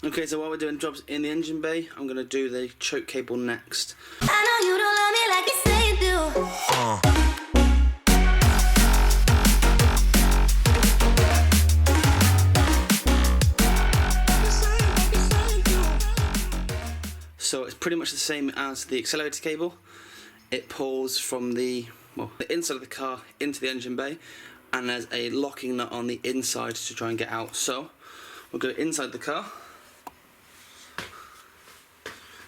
Okay, so while we're doing jobs in the engine bay, I'm going to do the choke cable next. I know you don't love me like you say you do. So it's pretty much the same as the accelerator cable. It pulls from the inside of the car into the engine bay, and there's a locking nut on the inside to try and get out. So we'll go inside the car.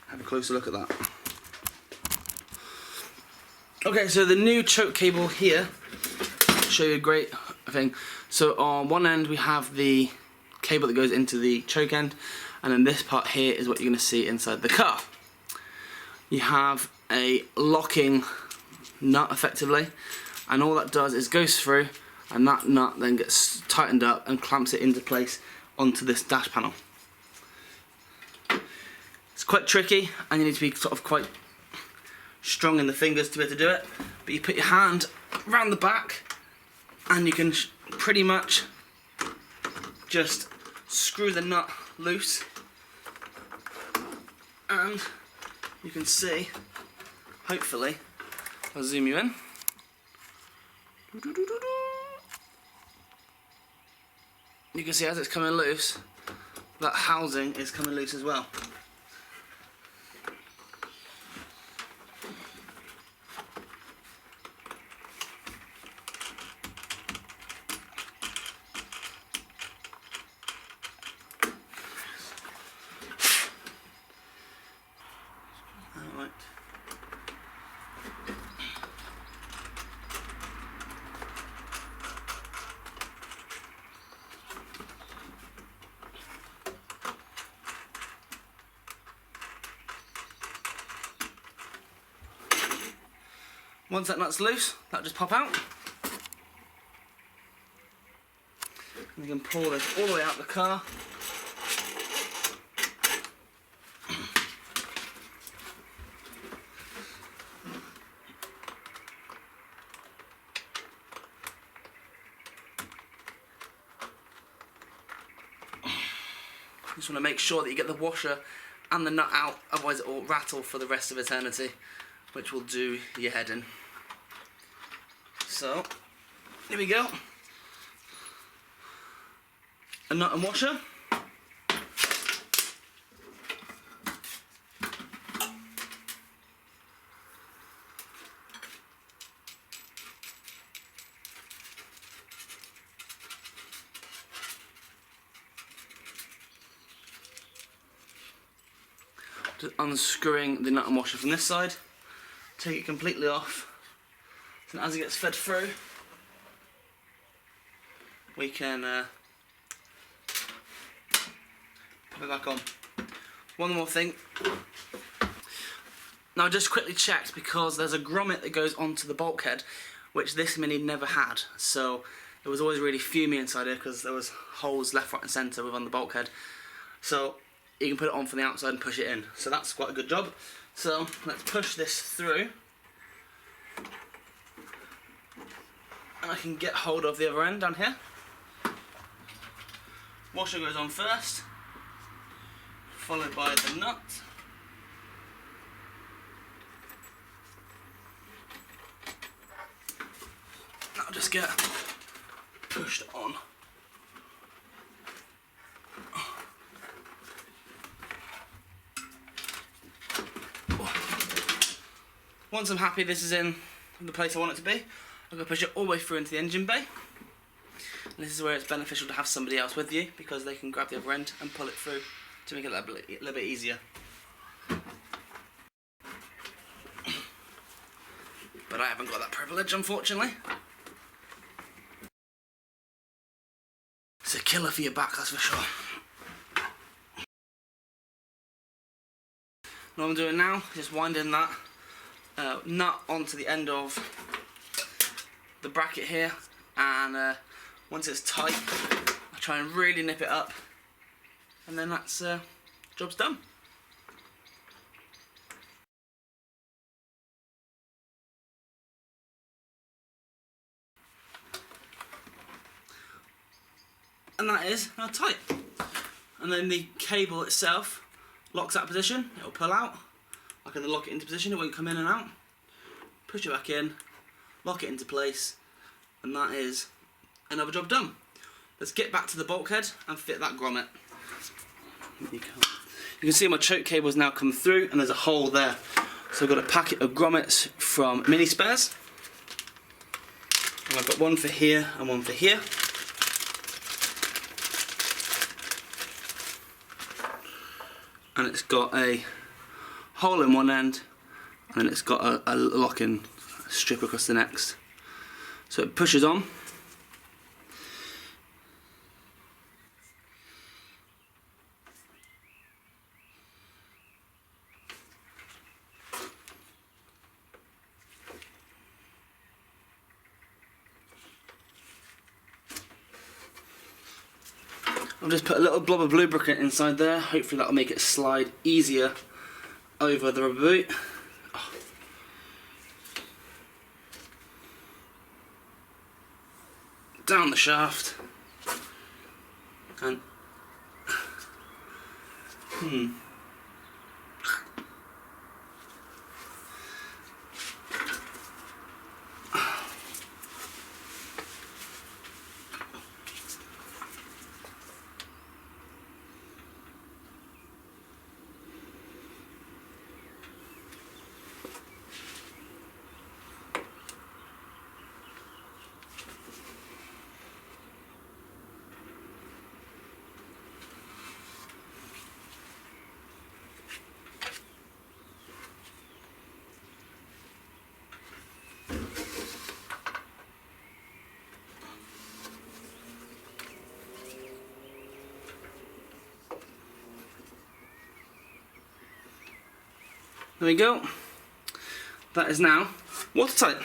Have a closer look at that. Okay, so the new choke cable here, I'll show you a great thing. So on one end we have the cable that goes into the choke end, and then this part here is what you're going to see inside the car. You have a locking nut effectively, and all that does is goes through, and that nut then gets tightened up and clamps it into place onto this dash panel. It's quite tricky, and you need to be sort of quite strong in the fingers to be able to do it. But you put your hand around the back, and you can pretty much just screw the nut loose, and you can see, hopefully, I'll zoom you in. You can see as it's coming loose, that housing is coming loose as well. Once that nut's loose, that'll just pop out. And you can pull this all the way out the car. Just want to make sure that you get the washer and the nut out, otherwise it will rattle for the rest of eternity, which will do your head in. So, here we go. A nut and washer. Just unscrewing the nut and washer from this side. Take it completely off. And as it gets fed through, we can pop it back on. One more thing. Now I just quickly checked, because there's a grommet that goes onto the bulkhead, which this Mini never had. So it was always really fumey inside here because there was holes left, right and centre within the bulkhead. So you can put it on from the outside and push it in. So that's quite a good job. So let's push this through. And I can get hold of the other end down here. Washer goes on first, followed by the nut. That'll just get pushed on. Once I'm happy this is in the place I want it to be, I'm going to push it all the way through into the engine bay. And this is where it's beneficial to have somebody else with you, because they can grab the other end and pull it through to make it a little bit easier. But I haven't got that privilege, unfortunately. It's a killer for your back, that's for sure. What I'm doing now is just winding that nut onto the end of the bracket here, and once it's tight, I try and really nip it up, and then that's job's done. And that is how tight. and then the cable itself locks that position. It'll pull out. I can lock it into position, it won't come in and out. Push it back in, lock it into place, and that is another job done. Let's get back to the bulkhead and fit that grommet. You can see my choke cable has now come through and there's a hole there. So I've got a packet of grommets from Mini Spares. And I've got one for here and one for here. And it's got a hole in one end and it's got a lock-in strip across the next. So it pushes on. I've just put a little blob of lubricant inside there, hopefully that'll make it slide easier over the rubber boot. Oh. Down the shaft. And there we go. That is now watertight.